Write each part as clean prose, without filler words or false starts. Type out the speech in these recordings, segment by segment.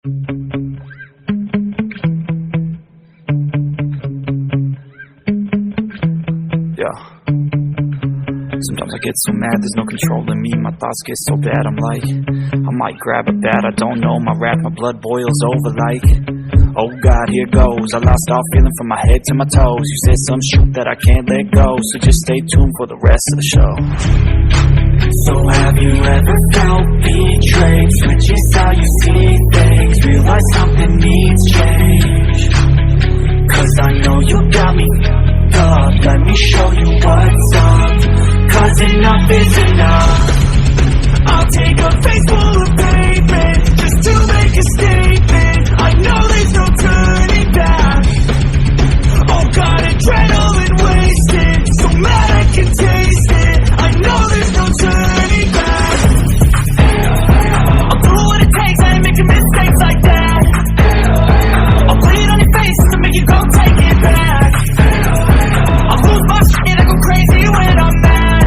Sometimes I get so mad, there's no controlling me. My thoughts get so bad, I'm like, I might grab a bat, I don't know. My wrath, my blood boils over like, oh God, here goes. I lost all feeling from my head to my toes. You said some shit that I can't let go, so just stay tuned for the rest of the show. So have you ever felt betrayed? Switches how you see things, realize something needs change. Cause I know you got me up, let me show you what's up. Cause enough is enough. I'll take a face full of pavement just to make a statement. I know there's no turning back. Oh God, adrenaline wasted, so mad I can taste it. I know there's no turning back. I'll do what it takes, I ain't making mistakes like that. I'll bleed on your face to make you go take it back. I'll lose my shit, I go crazy when I'm mad.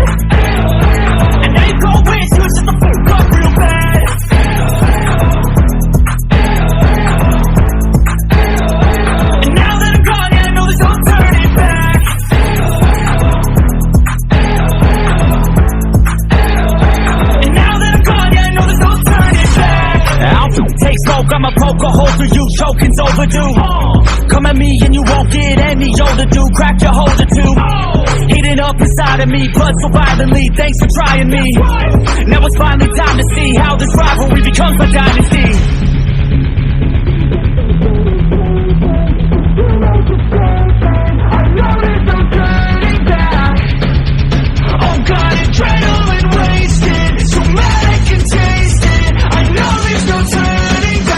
And now you go wish you was just a fuck up real bad. And now that I'm gone, yeah, I know there's no turning back. And now that I'm gone, yeah, I know there's no turning back. I'll take smoke, I'ma poke a hole through you, choking's overdue. Come at me and you won't get any older, dude. Crack your holder too. Heating up inside of me, blood so violently. Thanks for trying me. Now it's finally time to see how this rivalry becomes a dynasty. I know there's no turning back. Oh God, adrenaline wasted, so mad I can taste it. I know there's no turning back.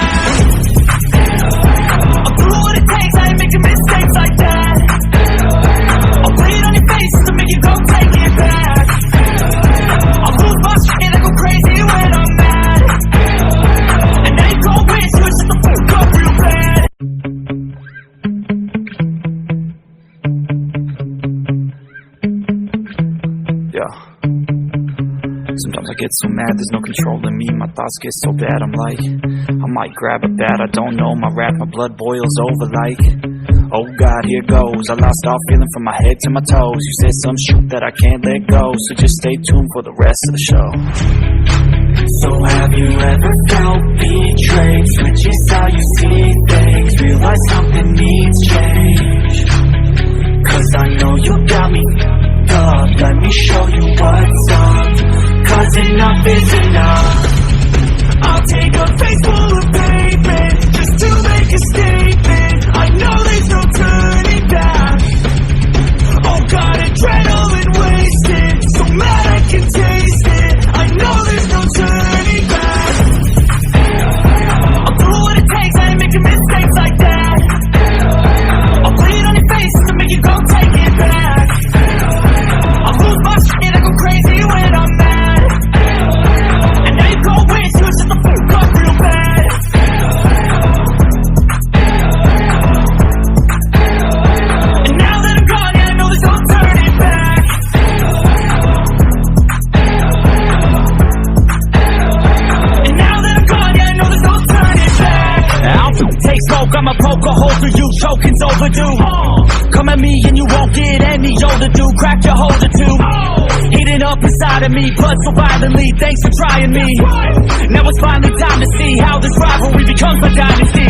I'll do what it takes, I ain't making mistakes like that. I'll bleed on your face to make you go take it back. I'll lose my shit, I go crazy when I'm mad. And now you go wish you was just a fuck up real bad. Sometimes I get so mad, there's no controlling me. My thoughts get so bad, I'm like, I might grab a bat, I don't know. My wrath, my blood boils over like, oh God, here goes. I lost all feeling from my head to my toes. You said some shit that I can't let go, so just stay tuned for the rest of the show. So have you ever felt betrayed? Switches how you see things, realize something needs change. Cause I know you got me up, let me show you what's up. Cause enough is enough. I'll take a face full of pavement just to make a statement. I know there's no turning back. Oh God, adrenaline wasted, so mad I can taste it. I know there's no turning back. I'll do what it takes, I ain't making mistakes like that. I'll bleed on your face to make you go take it back. I'll lose my shit, I go crazy when I'm mad. And now you go wish you was just a fuck up real bad. And now that I'm gone, yeah, I know there's no turning back. And now that I'm gone, yeah, I know there's no turning back. I'll take smoke, I'ma poke a hole through you, choking's overdue. Come at me and you won't get any older, dude. Crack your holder too. Heating up inside of me, blood so violently. Thanks for trying me. Now it's finally time to see how this rivalry becomes a dynasty.